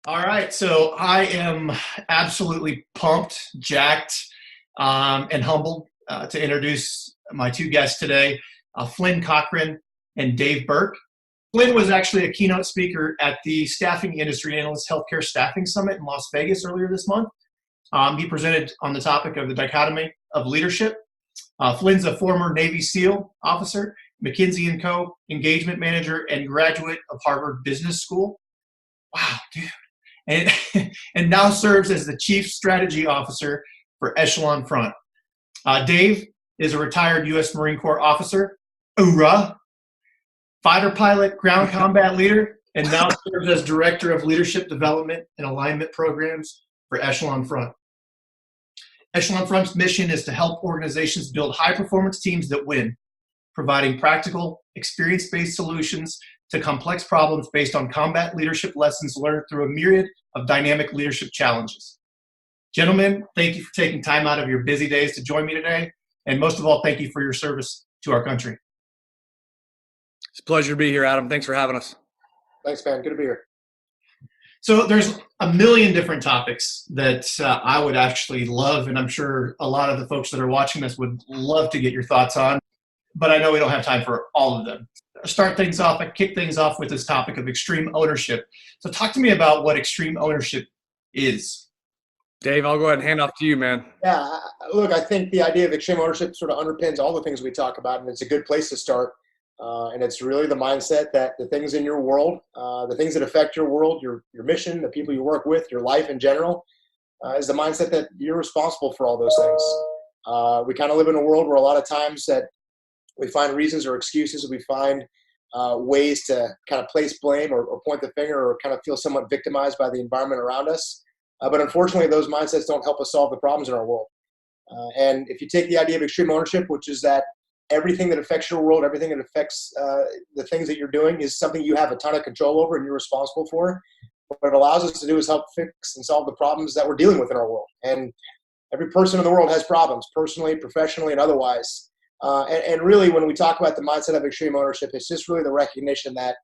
All right, so I am absolutely pumped, jacked, and humbled to introduce my two guests today, Flynn Cochran and Dave Berke. Flynn was actually a keynote speaker at the Staffing Industry Analyst Healthcare Staffing Summit in Las Vegas earlier this month. He presented on the topic of the dichotomy of leadership. Flynn's a former Navy SEAL officer, McKinsey & Co. engagement manager, and graduate of Harvard Business School. Wow, dude. And, and now serves as the Chief Strategy Officer for Echelon Front. Dave is a retired U.S. Marine Corps officer, hoorah, fighter pilot, ground combat leader, and now serves as Director of Leadership Development and Alignment Programs for Echelon Front. Echelon Front's mission is to help organizations build high-performance teams that win, providing practical, experience-based solutions to complex problems based on combat leadership lessons learned through a myriad of dynamic leadership challenges. Gentlemen, thank you for taking time out of your busy days to join me today. And most of all, thank you for your service to our country. It's a pleasure to be here, Adam. Thanks for having us. Thanks, man. Good to be here. So there's a million different topics that I would actually love, and I'm sure a lot of the folks that are watching this would love to get your thoughts on, but I know we don't have time for all of them. Start things off and kick things off with this topic of extreme ownership. So talk to me about what extreme ownership is. Dave, I'll go ahead and hand off to you, man. Yeah, look, I think the idea of extreme ownership sort of underpins all the things we talk about, and it's a good place to start. And it's really the mindset that the things in your world, the things that affect your world, your mission, the people you work with, your life in general, is the mindset that you're responsible for all those things. We kind of live in a world where a lot of times that we find reasons or excuses, we find ways to kind of place blame or point the finger or kind of feel somewhat victimized by the environment around us. But unfortunately, those mindsets don't help us solve the problems in our world. And if you take the idea of extreme ownership, which is that everything that affects your world, everything that affects the things that you're doing is something you have a ton of control over and you're responsible for. What it allows us to do is help fix and solve the problems that we're dealing with in our world. And every person in the world has problems, personally, professionally, and otherwise. And really, when we talk about the mindset of extreme ownership, it's just really the recognition that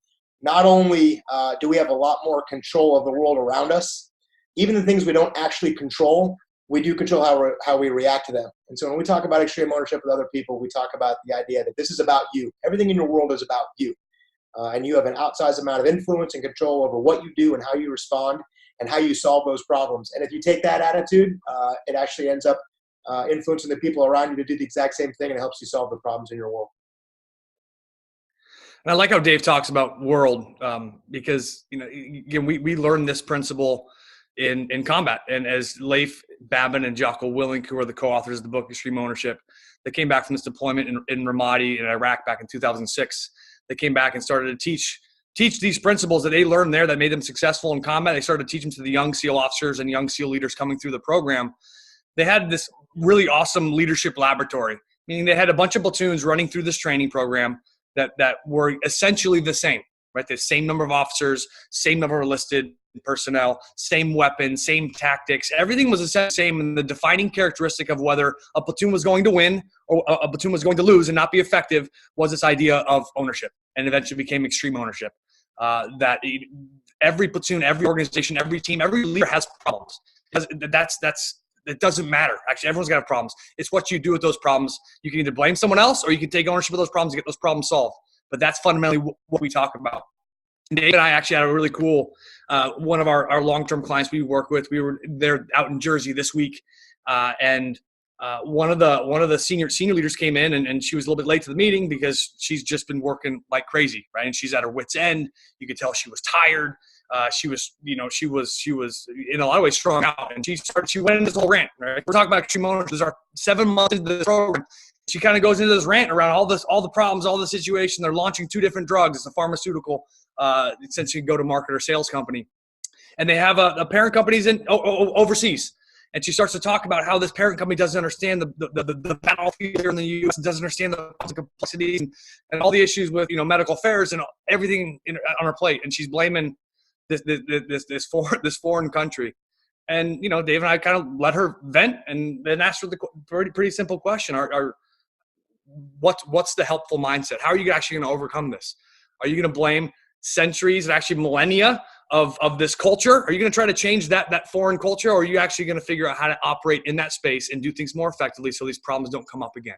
not only do we have a lot more control of the world around us, even the things we don't actually control, we do control how we react to them. And so when we talk about extreme ownership with other people, we talk about the idea that this is about you. Everything in your world is about you. And you have an outsized amount of influence and control over what you do and how you respond and how you solve those problems. And if you take that attitude, it actually ends up influencing the people around you to do the exact same thing, and it helps you solve the problems in your world. And I like how Dave talks about world because, again, we learned this principle in combat. And as Leif Babin and Jocko Willink, who are the co-authors of the book Extreme Ownership, they came back from this deployment in Ramadi in Iraq back in 2006. They came back and started to teach these principles that they learned there that made them successful in combat. They started to teach them to the young SEAL officers and young SEAL leaders coming through the program. They had this really awesome leadership laboratory, meaning they had a bunch of platoons running through this training program that were essentially the same, right? The same number of officers, same number of enlisted personnel, same weapons, same tactics. Everything was the same. And the defining characteristic of whether a platoon was going to win or a platoon was going to lose and not be effective was this idea of ownership, and eventually became extreme ownership. That every platoon, every organization, every team, every leader has problems. It doesn't matter. Actually, everyone's got problems. It's what you do with those problems. You can either blame someone else or you can take ownership of those problems and get those problems solved. But that's fundamentally what we talk about. And Dave and I actually had a really cool, one of our long-term clients we work with. We were there out in Jersey this week, and one of the senior leaders came in, and she was a little bit late to the meeting because she's just been working like crazy, right? And she's at her wit's end. You could tell she was tired. She was in a lot of ways strung out, and she went into this whole rant, right? We're talking about extreme ownership. This is our 7 months into this program. She kind of goes into this rant around all the problems, all the situation. They're launching 2 different drugs. It's a pharmaceutical, essentially go-to-market or sales company. And they have a parent company's overseas. And she starts to talk about how this parent company doesn't understand the battlefield here in the U.S., doesn't understand the complexities and all the issues with medical affairs and everything on her plate. And she's blaming this foreign country. And Dave and I kind of let her vent, and then asked her the pretty simple question: what's the helpful mindset? How are you actually going to overcome this? Are you going to blame centuries and actually millennia of this culture? Are you going to try to change that foreign culture, or are you actually going to figure out how to operate in that space and do things more effectively so these problems don't come up again?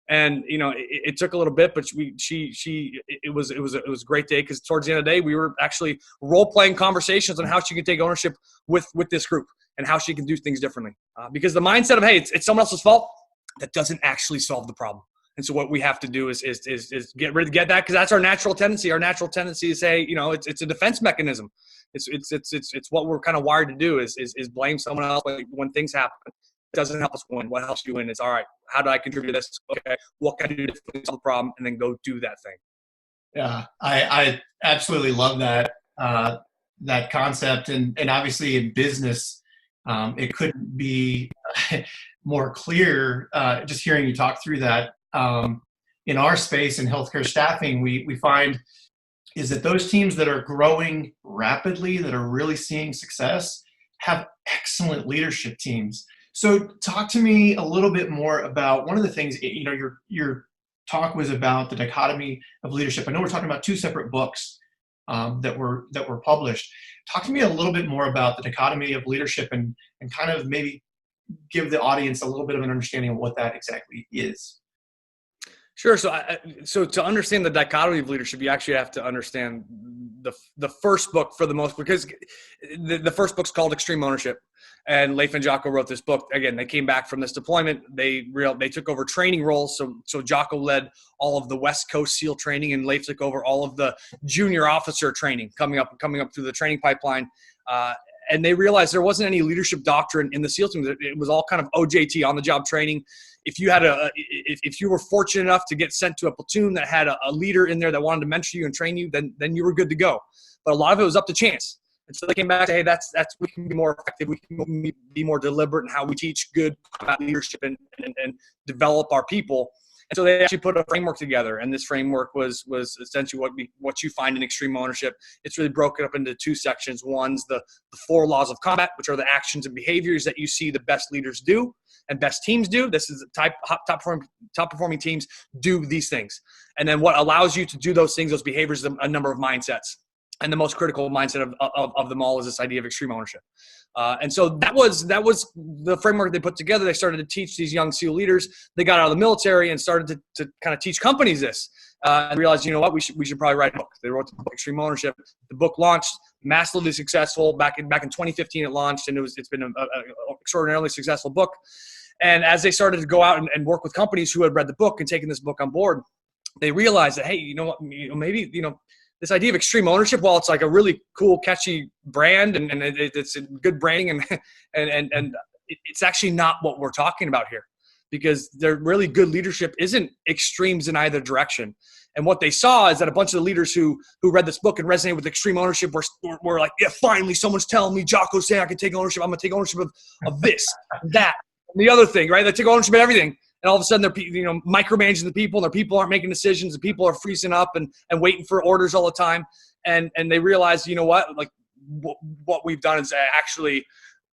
And it took a little bit, but it was a great day, because towards the end of the day, we were actually role playing conversations on how she can take ownership with this group and how she can do things differently. Because the mindset of, hey, it's someone else's fault, that doesn't actually solve the problem. And so what we have to do is get that, because that's our natural tendency. Our natural tendency is say, it's a defense mechanism. It's what we're kind of wired to do is blame someone else when things happen. It doesn't help us win. What helps you win is, all right, how do I contribute to this? Okay, what can I do to solve the problem? And then go do that thing. Yeah, I absolutely love that concept, and obviously in business, it couldn't be more clear. Just hearing you talk through that. In our space in healthcare staffing, we find is that those teams that are growing rapidly, that are really seeing success, have excellent leadership teams. So talk to me a little bit more about one of the things, your talk was about the dichotomy of leadership. I know we're talking about two separate books that were published. Talk to me a little bit more about the dichotomy of leadership and kind of maybe give the audience a little bit of an understanding of what that exactly is. Sure. So to understand the dichotomy of leadership, you actually have to understand the first book for the most, because the first book's called Extreme Ownership, and Leif and Jocko wrote this book. Again, they came back from this deployment. They took over training roles. So Jocko led all of the West Coast SEAL training, and Leif took over all of the junior officer training coming up through the training pipeline. And they realized there wasn't any leadership doctrine in the SEAL team. It was all kind of OJT, on the job training. If you had if you were fortunate enough to get sent to a platoon that had a leader in there that wanted to mentor you and train you, then you were good to go. But a lot of it was up to chance. And so they came back to, hey, that's we can be more effective. We can be more deliberate in how we teach good leadership and develop our people. And so they actually put a framework together, and this framework was essentially what you find in Extreme Ownership. It's really broken up into two sections. One's the 4 laws of combat, which are the actions and behaviors that you see the best leaders do and best teams do. This is the top performing teams do these things. And then what allows you to do those things, those behaviors, a number of mindsets. And the most critical mindset of them all is this idea of extreme ownership. And so that was the framework they put together. They started to teach these young SEAL leaders. They got out of the military and started to kind of teach companies this, and realized, you know what, we should probably write a book. They wrote the book Extreme Ownership. The book launched, massively successful. Back in 2015, it launched, and it's been an extraordinarily successful book. And as they started to go out and work with companies who had read the book and taken this book on board, they realized that, hey, you know what, maybe this idea of extreme ownership, while it's like a really cool, catchy brand and it's a good branding and it's actually not what we're talking about here, because their really good leadership isn't extremes in either direction. And what they saw is that a bunch of the leaders who read this book and resonated with extreme ownership were like, yeah, finally someone's telling me, Jocko's saying I can take ownership. I'm going to take ownership of this, that, and the other thing, right? They take ownership of everything. And all of a sudden, they're micromanaging the people, and their people aren't making decisions. The people are freezing up and waiting for orders all the time. And they realize, you know what? Like what we've done is actually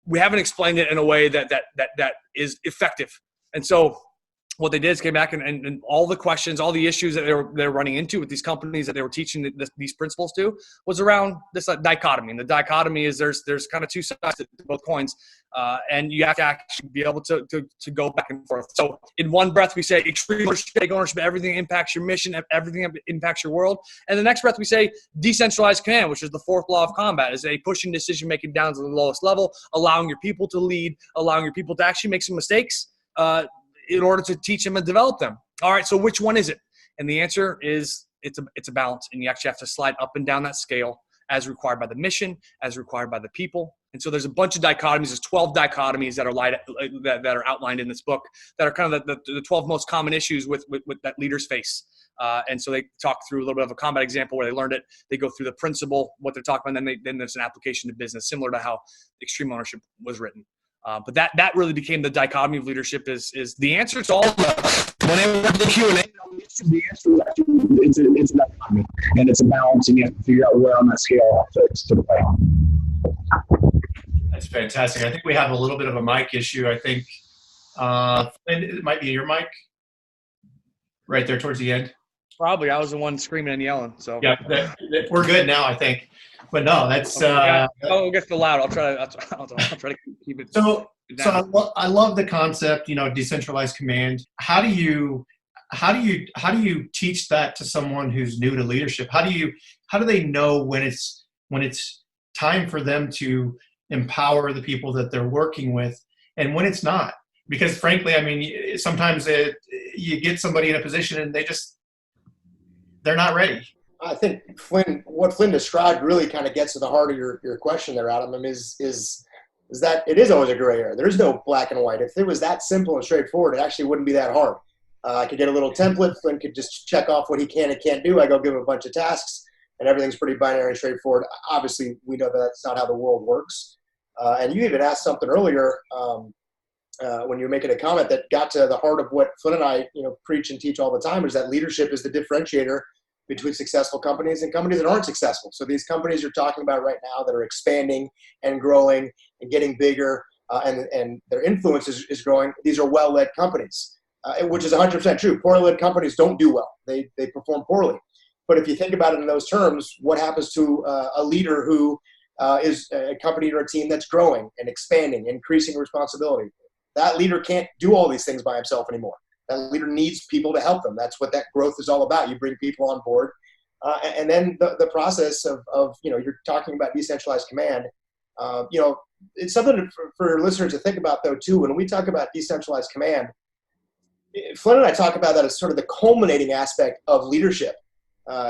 we haven't explained it in a way that is effective. And so what they did is came back and all the questions, all the issues that they're running into with these companies that they were teaching these principles to was around this dichotomy. And the dichotomy is there's kind of two sides to both coins, and you have to actually be able to go back and forth. So in one breath we say extreme ownership, everything impacts your mission, everything impacts your world. And the next breath we say decentralized command, which is the 4th law of combat, is a pushing decision making down to the lowest level, allowing your people to lead, allowing your people to actually make some mistakes, in order to teach them and develop them. All right, so which one is it? And the answer is it's a balance, and you actually have to slide up and down that scale as required by the mission, as required by the people. And so there's a bunch of dichotomies. There's 12 dichotomies that are outlined in this book that are kind of the 12 most common issues with that leaders face. And so they talk through a little bit of a combat example where they learned it. They go through the principle, what they're talking about, and then there's an application to business, similar to how Extreme Ownership was written. But that really became the dichotomy of leadership is the answer to all of that. Whenever the Q&A, the answer is actually it's a dichotomy, and it's a balance, and you have to figure out where on that scale to play on. That's fantastic. I think we have a little bit of a mic issue. I think Flynn, it might be your mic right there towards the end. Probably. I was the one screaming and yelling. So Yeah, we're good now, I think. But no, that's it gets too loud. I'll try to keep it. so. Down. So I love the concept, decentralized command. How do you teach that to someone who's new to leadership? How do they know when it's time for them to empower the people that they're working with, and when it's not? Because frankly, I mean, sometimes you get somebody in a position and they're not ready. I think what Flynn described really kind of gets to the heart of your question there, Adam. I mean, is that it is always a gray area. There's no black and white. If it was that simple and straightforward, it actually wouldn't be that hard. I could get a little template. Flynn could just check off what he can and can't do. I go give him a bunch of tasks, and everything's pretty binary and straightforward. Obviously, we know that that's not how the world works. And you even asked something earlier when you were making a comment that got to the heart of what Flynn and I, preach and teach all the time, is that leadership is the differentiator between successful companies and companies that aren't successful. So these companies you're talking about right now that are expanding and growing and getting bigger and their influence is growing, these are well-led companies, which is 100% true. Poorly-led companies don't do well. They perform poorly. But if you think about it in those terms, what happens to a leader who is a company or a team that's growing and expanding, increasing responsibility? That leader can't do all these things by himself anymore. That leader needs people to help them. That's what that growth is all about. You bring people on board. And then the process of you're talking about decentralized command. It's something for listeners to think about, though, too. When we talk about decentralized command, Flynn and I talk about that as sort of the culminating aspect of leadership.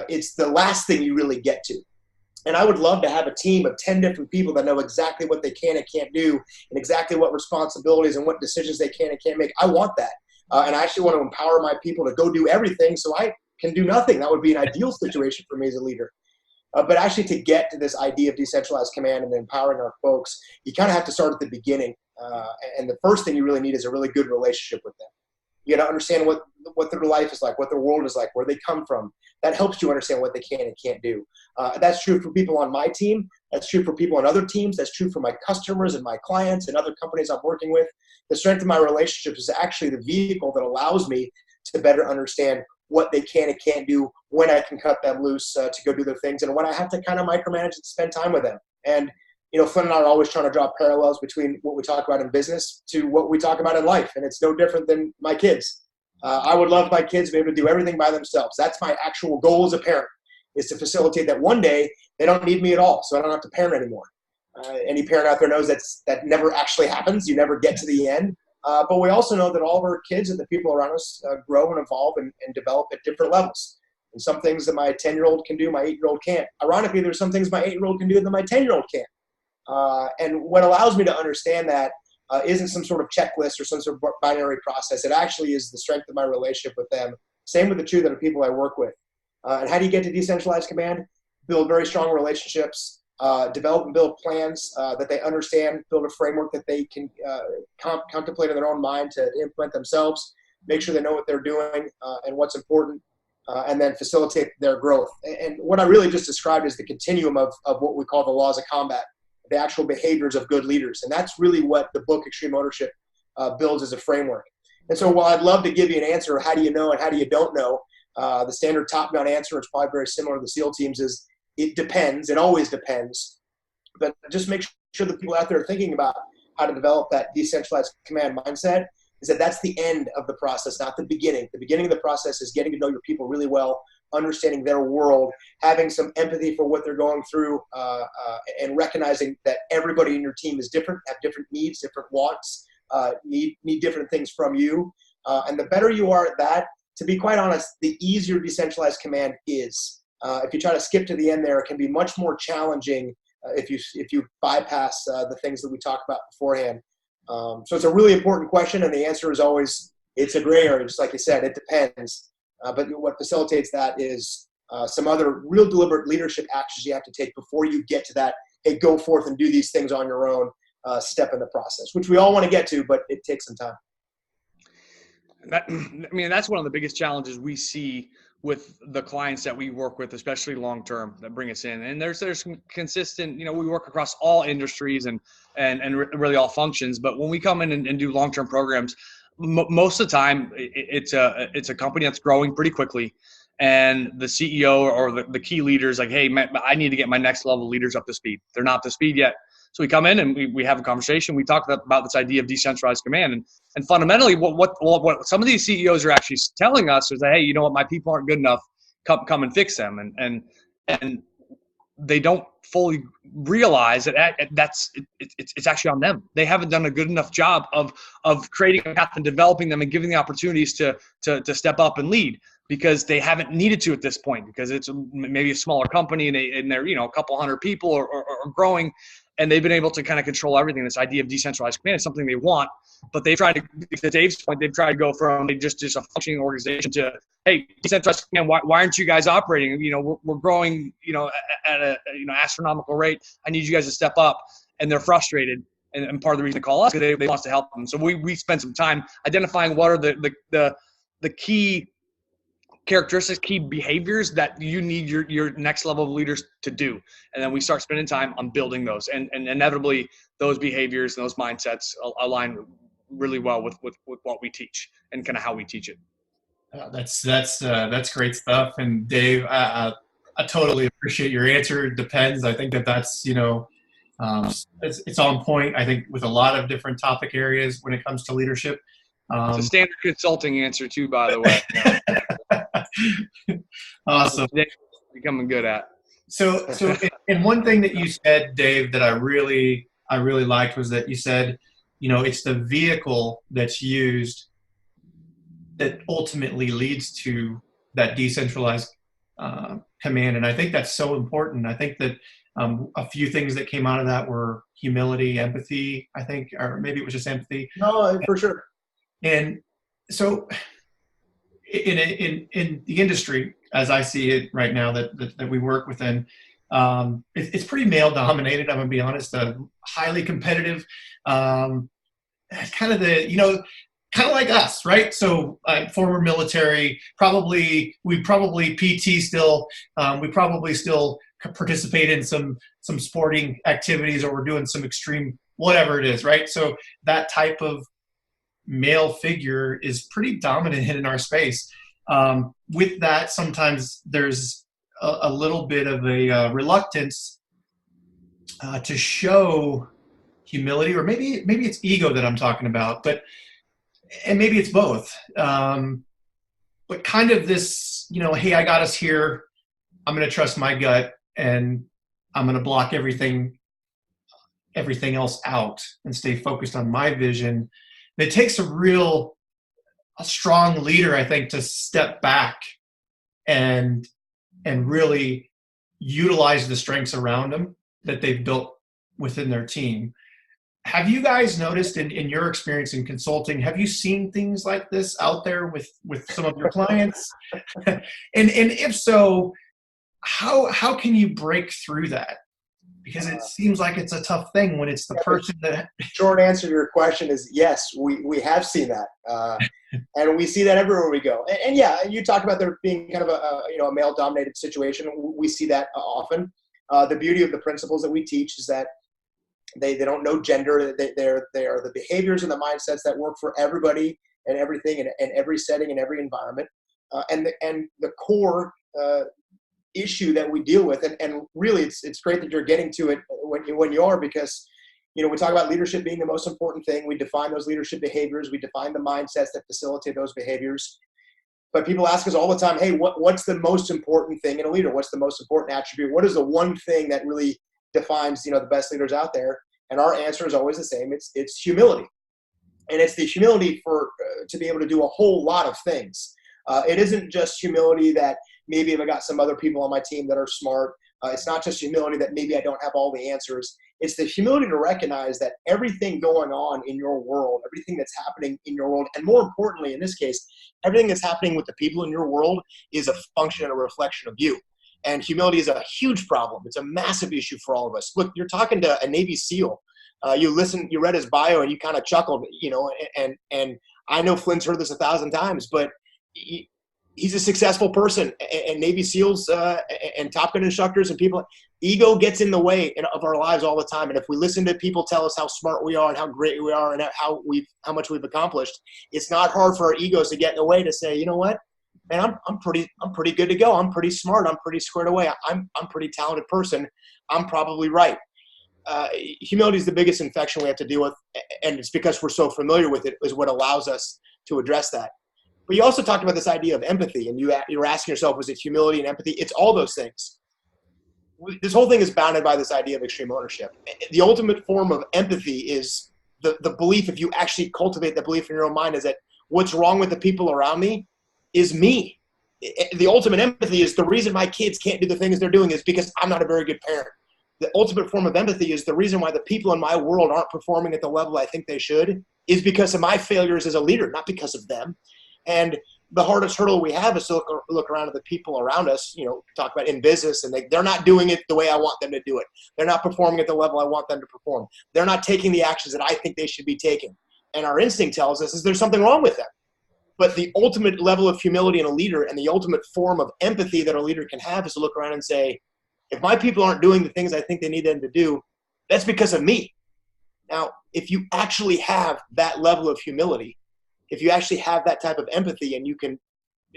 It's the last thing you really get to. And I would love to have a team of 10 different people that know exactly what they can and can't do and exactly what responsibilities and what decisions they can and can't make. I want that. And I actually want to empower my people to go do everything so I can do nothing. That would be an ideal situation for me as a leader. But actually, to get to this idea of decentralized command and empowering our folks, you kind of have to start at the beginning. And the first thing you really need is a really good relationship with them. You got to understand what their life is like, what their world is like, where they come from. That helps you understand what they can and can't do. That's true for people on my team. That's true for people on other teams. That's true for my customers and my clients and other companies I'm working with. The strength of my relationships is actually the vehicle that allows me to better understand what they can and can't do, when I can cut them loose to go do their things, and when I have to kind of micromanage and spend time with them. And Flynn and I are always trying to draw parallels between what we talk about in business to what we talk about in life, and it's no different than my kids. I would love my kids to be able to do everything by themselves. That's my actual goal as a parent, is to facilitate that one day they don't need me at all, so I don't have to parent anymore. Any parent out there knows that never actually happens. You never get to the end. But we also know that all of our kids and the people around us grow and evolve and develop at different levels. And some things that my 10-year-old can do, my 8-year-old can't. Ironically, there's some things my 8-year-old can do that my 10-year-old can't. And what allows me to understand that isn't some sort of checklist or some sort of binary process. It actually is the strength of my relationship with them. Same with the two that are people I work with. And how do you get to decentralized command? Build very strong relationships. Develop and build plans that they understand, build a framework that they can contemplate in their own mind to implement themselves, make sure they know what they're doing and what's important, and then facilitate their growth. And what I really just described is the continuum of what we call the laws of combat, the actual behaviors of good leaders. And that's really what the book Extreme Ownership builds as a framework. And so while I'd love to give you an answer, how do you know and how do you don't know, the standard top-down answer is probably very similar to the SEAL teams is, it depends. It always depends. But just make sure the people out there are thinking about how to develop that decentralized command mindset, is that's the end of the process, not the beginning. The beginning of the process is getting to know your people really well, understanding their world, having some empathy for what they're going through, and recognizing that everybody in your team is different, have different needs, different wants, need different things from you. And the better you are at that, to be quite honest, the easier decentralized command is. If you try to skip to the end there, it can be much more challenging if you bypass the things that we talked about beforehand. So it's a really important question, and the answer is always, it's a gray area, just like you said, it depends. But what facilitates that is some other real deliberate leadership actions you have to take before you get to that, hey, go forth and do these things on your own step in the process, which we all want to get to, but it takes some time. That's one of the biggest challenges we see with the clients that we work with, especially long-term, that bring us in. And there's consistent, we work across all industries and really all functions. But when we come in and do long-term programs, most of the time it's a company that's growing pretty quickly. and the CEO or the key leaders like, hey, man, I need to get my next level leaders up to speed. They're not up to speed yet. So we come in and we have a conversation. We talk about this idea of decentralized command. And fundamentally, what some of these CEOs are actually telling us is that, hey, you know what, my people aren't good enough. Come and fix them. And they don't fully realize that it's actually on them. They haven't done a good enough job of creating a path and developing them and giving the opportunities to step up and lead, because they haven't needed to at this point, because it's maybe a smaller company and they're a couple hundred people or growing, and they've been able to kind of control everything. This idea of decentralized command is something they want, but they've tried to Dave's point, they've tried to go from just a functioning organization to, hey, decentralized command, why aren't you guys operating? We're growing, at a astronomical rate. I need you guys to step up. And they're frustrated. And part of the reason they call us is they want to help them. So we spend some time identifying what are the key characteristics, key behaviors that you need your next level of leaders to do. And then we start spending time on building those. And inevitably those behaviors and those mindsets align really well with what we teach and kind of how we teach it. That's great stuff. And Dave, I totally appreciate your answer. It depends. I think that's, it's on point, I think, with a lot of different topic areas when it comes to leadership. It's a standard consulting answer too, by the way. Awesome. Becoming good at. So, and one thing that you said, Dave, that I really liked was that you said, it's the vehicle that's used that ultimately leads to that decentralized command. And I think that's so important. I think that a few things that came out of that were humility, empathy, I think, or maybe it was just empathy. No, for sure. And so in the industry, as I see it right now that we work within, it's pretty male dominated. I'm gonna be honest, highly competitive, kind of like us, right? So former military, we probably PT still, we probably still participate in some sporting activities, or we're doing some extreme, whatever it is, right? So that type of male figure is pretty dominant in our space. With that, sometimes there's a little bit of a reluctance to show humility, or maybe it's ego that I'm talking about, and maybe it's both. But kind of this, hey, I got us here. I'm going to trust my gut, and I'm going to block everything else out and stay focused on my vision. And it takes a strong leader, I think, to step back and really utilize the strengths around them that they've built within their team. Have you guys noticed in your experience in consulting, have you seen things like this out there with some of your clients? and if so, how can you break through that? Because it seems like it's a tough thing when it's the person that. Short answer to your question is yes, we have seen that, and we see that everywhere we go. And yeah, you talked about there being kind of a male dominated situation. We see that often. The beauty of the principles that we teach is that they don't know gender. They are the behaviors and the mindsets that work for everybody and everything and every setting and every environment. And the core issue that we deal with, and really it's great that you're getting to it when you are, because we talk about leadership being the most important thing. We define those leadership behaviors. We define the mindsets that facilitate those behaviors. But people ask us all the time, hey, what's the most important thing in a leader? What's the most important attribute? What is the one thing that really defines the best leaders out there? And our answer is always the same. It's humility, and it's the humility to be able to do a whole lot of things. It isn't just humility that maybe if I got some other people on my team that are smart. It's not just humility that maybe I don't have all the answers. It's the humility to recognize that everything going on in your world, everything that's happening in your world, and more importantly, in this case, everything that's happening with the people in your world is a function and a reflection of you. And humility is a huge problem. It's a massive issue for all of us. Look, you're talking to a Navy SEAL. You read his bio and you kind of chuckled, and I know Flynn's heard this 1,000 times, but he's a successful person, and Navy SEALs and Top Gun instructors and people, ego gets in the way of our lives all the time. And if we listen to people tell us how smart we are and how great we are and how much we've accomplished, it's not hard for our egos to get in the way to say, you know what, man, I'm pretty good to go. I'm pretty smart. I'm pretty squared away. I'm pretty talented person. I'm probably right. Humility is the biggest infection we have to deal with, and it's because we're so familiar with it is what allows us to address that. But you also talked about this idea of empathy, and you were asking yourself, was it humility and empathy? It's all those things. This whole thing is bounded by this idea of extreme ownership. The ultimate form of empathy is the belief, if you actually cultivate the belief in your own mind, is that what's wrong with the people around me is me. The ultimate empathy is the reason my kids can't do the things they're doing is because I'm not a very good parent. The ultimate form of empathy is the reason why the people in my world aren't performing at the level I think they should is because of my failures as a leader, not because of them. And the hardest hurdle we have is to look around at the people around us, talk about in business, and they're not doing it the way I want them to do it. They're not performing at the level I want them to perform. They're not taking the actions that I think they should be taking. And our instinct tells us is there's something wrong with them. But the ultimate level of humility in a leader and the ultimate form of empathy that a leader can have is to look around and say, if my people aren't doing the things I think they need them to do, that's because of me. Now, if you actually have that level of humility, if you actually have that type of empathy and you can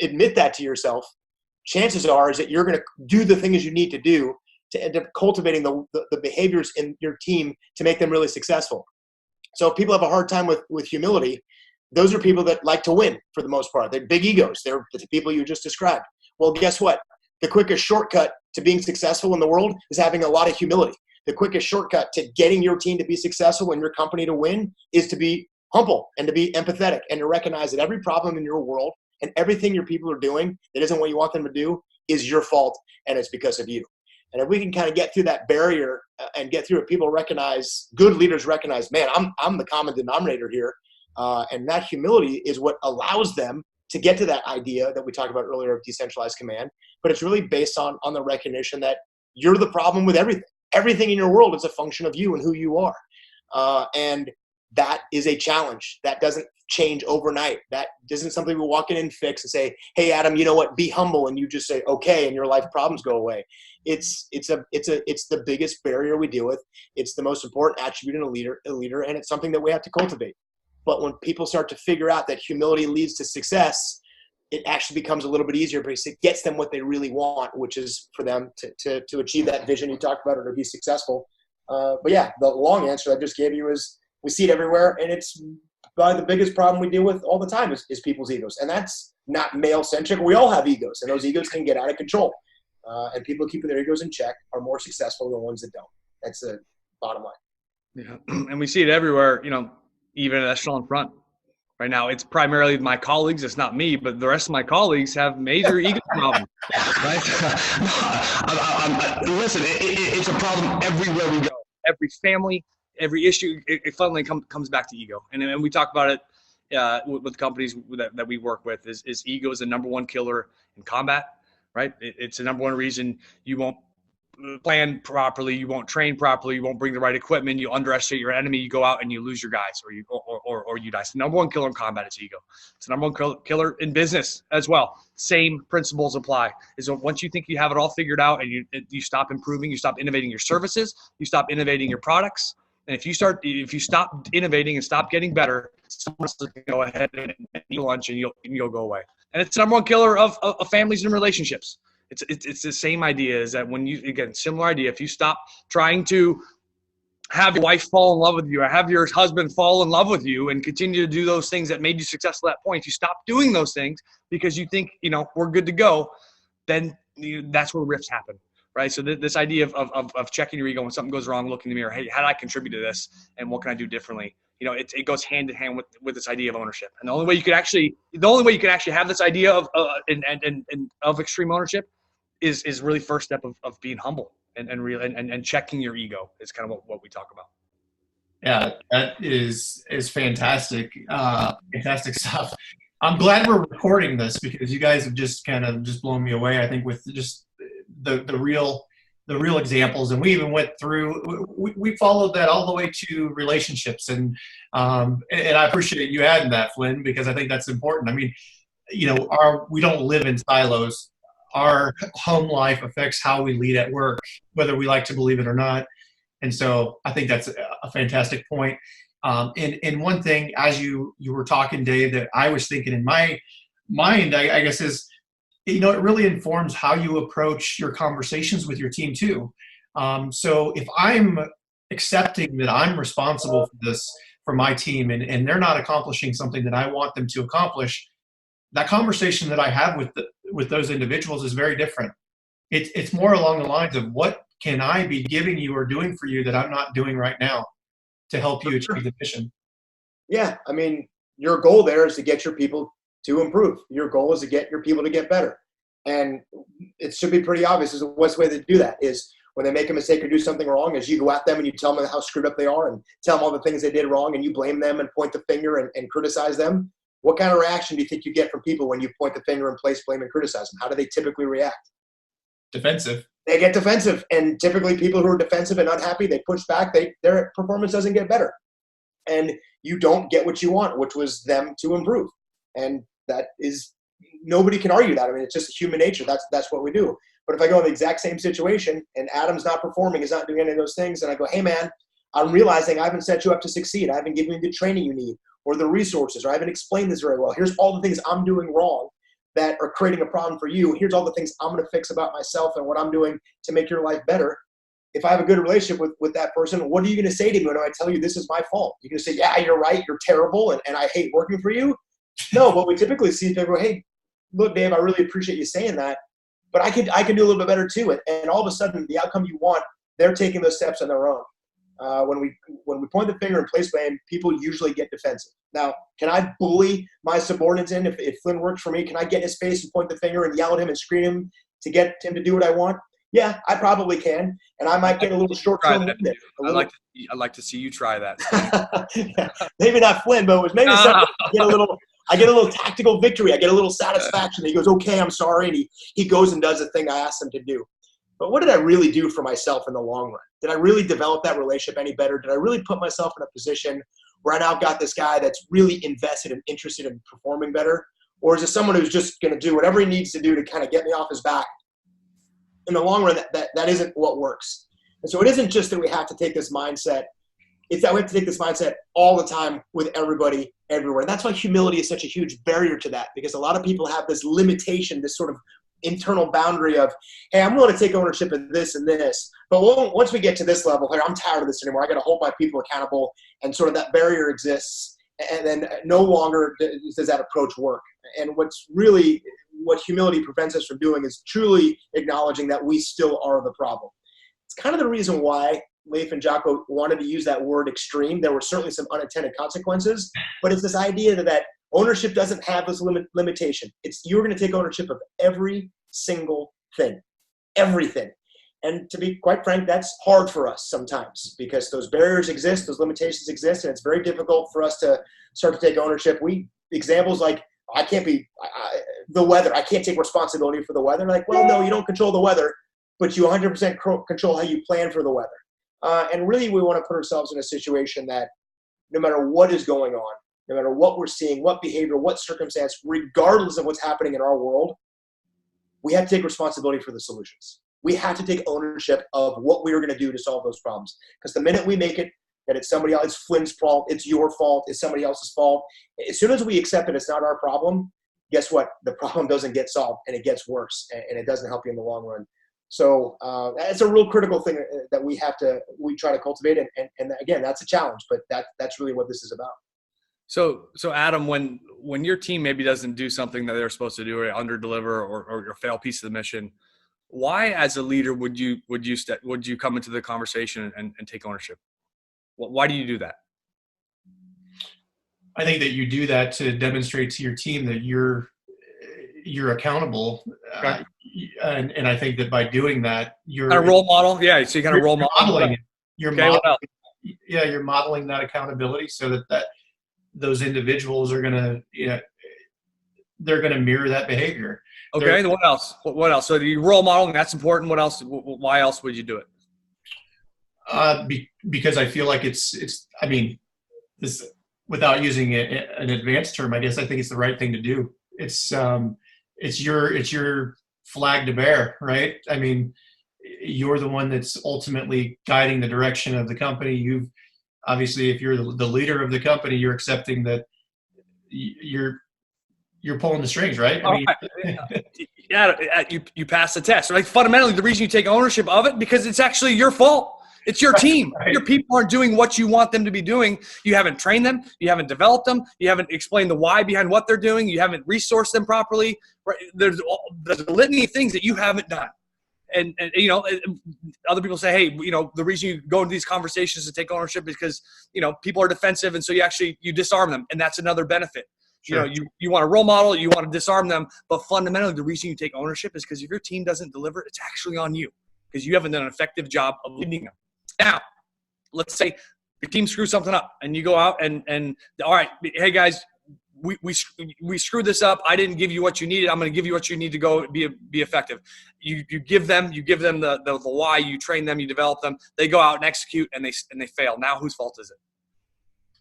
admit that to yourself, chances are is that you're going to do the things you need to do to end up cultivating the behaviors in your team to make them really successful. So if people have a hard time with humility, those are people that like to win for the most part. They're big egos. They're the people you just described. Well, guess what? The quickest shortcut to being successful in the world is having a lot of humility. The quickest shortcut to getting your team to be successful and your company to win is to be humble and to be empathetic and to recognize that every problem in your world and everything your people are doing that isn't what you want them to do is your fault, and it's because of you. And if we can kind of get through that barrier and get through it, people recognize, good leaders recognize, man, I'm the common denominator here. And that humility is what allows them to get to that idea that we talked about earlier of decentralized command. But it's really based on the recognition that you're the problem with everything. Everything in your world is a function of you and who you are. And that is a challenge. That doesn't change overnight. That isn't something we walk in and fix and say, hey, Adam, you know what? Be humble. And you just say, okay, and your life problems go away. It's the biggest barrier we deal with. It's the most important attribute in a leader, and it's something that we have to cultivate. But when people start to figure out that humility leads to success, it actually becomes a little bit easier because it gets them what they really want, which is for them to achieve that vision you talked about or to be successful. But yeah, the long answer I just gave you is we see it everywhere, and it's probably the biggest problem we deal with all the time is people's egos. And that's not male-centric. We all have egos, and those egos can get out of control. And people keeping their egos in check are more successful than ones that don't. That's the bottom line. Yeah, and we see it everywhere, even at Echelon Front. Right now, it's primarily my colleagues. It's not me, but the rest of my colleagues have major ego problems. Right? Listen, it's a problem everywhere we go. Every family, every issue, it finally comes back to ego. And we talk about it with companies that we work with. Is ego is the number one killer in combat, right? It's the number one reason you won't plan properly, you won't train properly, you won't bring the right equipment, you underestimate your enemy, you go out and you lose your guys, or you die. So the number one killer in combat is ego. It's the number one killer in business as well. Same principles apply. Is once you think you have it all figured out and you stop improving, you stop innovating your services, you stop innovating your products, and if you stop innovating and stop getting better, someone else is going to go ahead and eat lunch and you'll go away. And it's the number one killer of families and relationships. It's the same idea, is that when you, again, similar idea, if you stop trying to have your wife fall in love with you or have your husband fall in love with you and continue to do those things that made you successful at that point, you stop doing those things because you think, we're good to go, then that's where rifts happen, right? So this idea of checking your ego when something goes wrong, looking in the mirror, hey, how did I contribute to this and what can I do differently? It goes hand in hand with this idea of ownership. And the only way you can actually have this idea of extreme ownership is really first step of being humble and checking your ego is kind of what we talk about. Yeah, that is fantastic. Fantastic stuff. I'm glad we're recording this because you guys have just blown me away. I think with just the real examples, and we even went through. We followed that all the way to relationships, and I appreciate you adding that, Flynn, because I think that's important. I mean, we don't live in silos. Our home life affects how we lead at work, whether we like to believe it or not. And so I think that's a fantastic point. And one thing, as you were talking, Dave, that I was thinking in my mind, I guess, is it really informs how you approach your conversations with your team too. So if I'm accepting that I'm responsible for this, for my team, and they're not accomplishing something that I want them to accomplish, that conversation that I have with those individuals is very different. It's more along the lines of, what can I be giving you or doing for you that I'm not doing right now to help you achieve the mission? Yeah, I mean, your goal there is to get your people to improve. Your goal is to get your people to get better. And it should be pretty obvious. The best way to do that is when they make a mistake or do something wrong, is you go at them and you tell them how screwed up they are and tell them all the things they did wrong, and you blame them and point the finger and criticize them. What kind of reaction do you think you get from people when you point the finger and place blame and criticize them? How do they typically react? Defensive. They get defensive. And typically people who are defensive and unhappy, they push back. Their performance doesn't get better. And you don't get what you want, which was them to improve. And that is, nobody can argue that. I mean, it's just human nature. That's what we do. But if I go in the exact same situation and Adam's not performing, is not doing any of those things, and I go, hey man, I'm realizing I haven't set you up to succeed. I haven't given you the training you need or the resources, or I haven't explained this very well. Here's all the things I'm doing wrong that are creating a problem for you. Here's all the things I'm going to fix about myself and what I'm doing to make your life better. If I have a good relationship with that person, what are you going to say to me when I tell you this is my fault? You're going to say, yeah, you're right, you're terrible, and I hate working for you? No, what we typically see is people go, hey, look, Dave, I really appreciate you saying that, but I could do a little bit better too. And all of a sudden, the outcome you want, they're taking those steps on their own. When we point the finger and place blame, people usually get defensive. Now, can I bully my subordinates in? If Flynn works for me, can I get in his face and point the finger and yell at him and scream him to get him to do what I want? Yeah, I probably can, and I might get a little short-term win. I'd like to see you try that. Yeah, maybe not Flynn, but it was maybe something. I get a little tactical victory. I get a little satisfaction. He goes, okay, I'm sorry, and he goes and does the thing I asked him to do. But what did I really do for myself in the long run? Did I really develop that relationship any better? Did I really put myself in a position where I now got this guy that's really invested and interested in performing better? Or is it someone who's just going to do whatever he needs to do to kind of get me off his back? In the long run, that isn't what works. And so it isn't just that we have to take this mindset. It's that we have to take this mindset all the time with everybody, everywhere. And that's why humility is such a huge barrier to that, because a lot of people have this limitation, this sort of internal boundary of, hey, I'm willing to take ownership of this and this, but once we get to this level, hey, I'm tired of this anymore. I got to hold my people accountable, and sort of that barrier exists, and then no longer does that approach work. And what humility prevents us from doing is truly acknowledging that we still are the problem. It's kind of the reason why Leif and Jocko wanted to use that word extreme. There were certainly some unintended consequences, but it's this idea that ownership doesn't have this limitation. It's you're going to take ownership of every single thing, everything. And to be quite frank, that's hard for us sometimes because those barriers exist, those limitations exist, and it's very difficult for us to start to take ownership. Examples like, I can't be the weather. I can't take responsibility for the weather. Like, well, no, you don't control the weather, but you 100% control how you plan for the weather. And really, we want to put ourselves in a situation that no matter what is going on, no matter what we're seeing, what behavior, what circumstance, regardless of what's happening in our world, we have to take responsibility for the solutions. We have to take ownership of what we are going to do to solve those problems. Because the minute we make it that it's somebody else, it's Flynn's fault, it's your fault, it's somebody else's fault, as soon as we accept that it's not our problem, guess what? The problem doesn't get solved, and it gets worse, and it doesn't help you in the long run. So it's a real critical thing that we try to cultivate. And again, that's a challenge, but that's really what this is about. So Adam, when your team maybe doesn't do something that they're supposed to do, or underdeliver, or fail a piece of the mission, why, as a leader, would you come into the conversation and take ownership? Why do you do that? I think that you do that to demonstrate to your team that you're accountable, Okay. And I think that by doing that, you're kind of role model. Yeah, so you kind of role modeling. You're modeling that accountability so that those individuals are gonna, they're gonna mirror that behavior. Okay. What else? What else? So you role modeling, that's important. What else? Why else would you do it? Because I feel like it's. I mean, this, without using an advanced term, I guess I think it's the right thing to do. It's your flag to bear, right? I mean, you're the one that's ultimately guiding the direction of the company. You've obviously, if you're the leader of the company, you're accepting that you're pulling the strings, right? I mean, Yeah, you pass the test. Like fundamentally, the reason you take ownership of it because it's actually your fault. It's your team. right. Your people aren't doing what you want them to be doing. You haven't trained them. You haven't developed them. You haven't explained the why behind what they're doing. You haven't resourced them properly. Right? There's a litany of things that you haven't done. And you know, other people say, hey, you know, the reason you go into these conversations to take ownership is because, you know, people are defensive. And so you disarm them. And that's another benefit. Sure. You know, you want a role model, you want to disarm them. But fundamentally, the reason you take ownership is because if your team doesn't deliver, it's actually on you because you haven't done an effective job of leading them. Now, let's say your team screws something up and you go out and all right, hey guys, we screwed this up. I didn't give you what you needed. I'm going to give you what you need to go be effective. You give them the why, you train them, you develop them. They go out and execute and they fail. Now whose fault is it?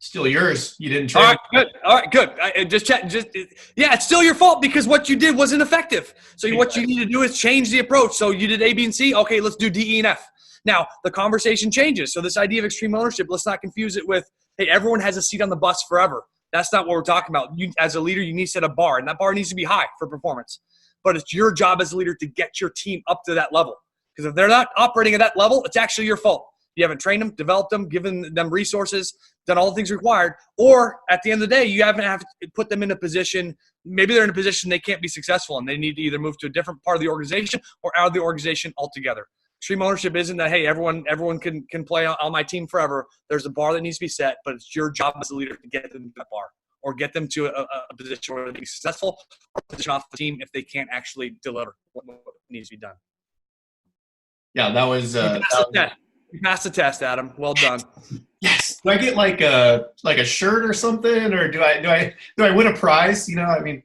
Still yours. You didn't train. All right, good. It's still your fault because what you did wasn't effective. So what you need to do is change the approach. So you did A, B, and C. Okay, let's do D, E, and F. Now, the conversation changes. So this idea of extreme ownership, let's not confuse it with, hey, everyone has a seat on the bus forever. That's not what we're talking about. You, as a leader, you need to set a bar, and that bar needs to be high for performance. But it's your job as a leader to get your team up to that level. Because if they're not operating at that level, it's actually your fault. You haven't trained them, developed them, given them resources, done all the things required. Or at the end of the day, you haven't have to put them in a position, maybe they're in a position they can't be successful and they need to either move to a different part of the organization or out of the organization altogether. Extreme ownership isn't that, hey, everyone can play on my team forever. There's a bar that needs to be set, but it's your job as a leader to get them to that bar or get them to a position where they're successful or position off the team if they can't actually deliver what needs to be done. Yeah, that was you passed the test, Adam. Well done. Yes. Do I get like a shirt or something, or do I win a prize? You know, I mean,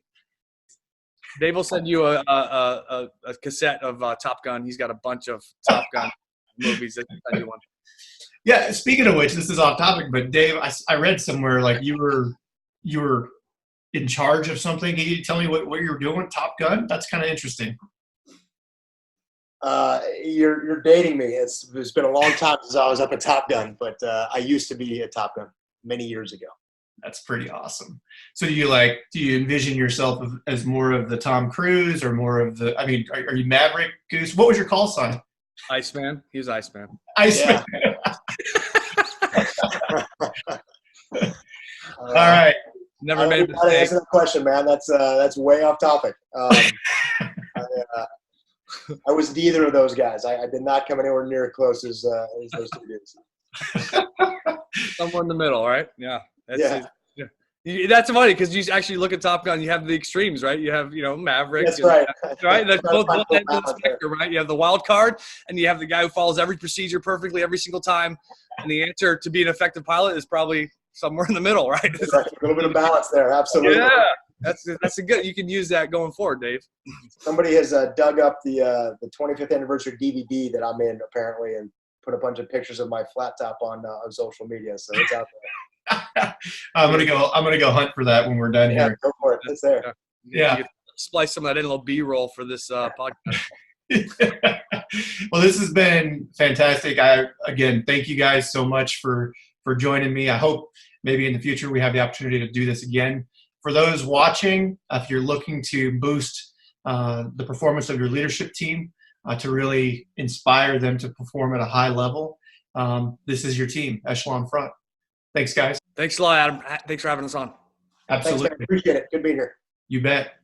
Dave will send you a cassette of Top Gun. He's got a bunch of Top Gun movies that he'll send you one. Yeah. Speaking of which, this is off topic, but Dave, I read somewhere like you were in charge of something. Can you tell me what you were doing with Top Gun? That's kind of interesting. You're dating me. It's been a long time since I was up at Top Gun, but I used to be at Top Gun many years ago. That's pretty awesome. So do you envision yourself as more of the Tom Cruise or more of the, I mean, are you Maverick, Goose? What was your call sign? Iceman. He was Iceman. Iceman. Yeah. All right. Never made a mistake. Answer that question, man. That's way off topic. I was neither of those guys. I did not come anywhere near as close as those two dudes. Somewhere in the middle, right? Yeah. Yeah. That's funny because you actually look at Top Gun. You have the extremes, right? You have Maverick. That's right. Right. That's both ends of the spectrum, right? You have the wild card, and you have the guy who follows every procedure perfectly every single time. And the answer to be an effective pilot is probably somewhere in the middle, right? Right. A little bit of balance there. Absolutely. Yeah. That's a good. You can use that going forward, Dave. Somebody has dug up the 25th anniversary DVD that I'm in apparently, and put a bunch of pictures of my flat top on social media. So it's out there. I'm gonna go hunt for that when we're done here. Go for it. It's there. Yeah. Splice some of that in a little B-roll for this podcast. Well, this has been fantastic. Again, thank you guys so much for joining me. I hope maybe in the future we have the opportunity to do this again. For those watching, if you're looking to boost the performance of your leadership team, to really inspire them to perform at a high level, this is your team, Echelon Front. Thanks, guys. Thanks a lot, Adam. Thanks for having us on. Absolutely. Thanks, man. Appreciate it. Good being here. You bet.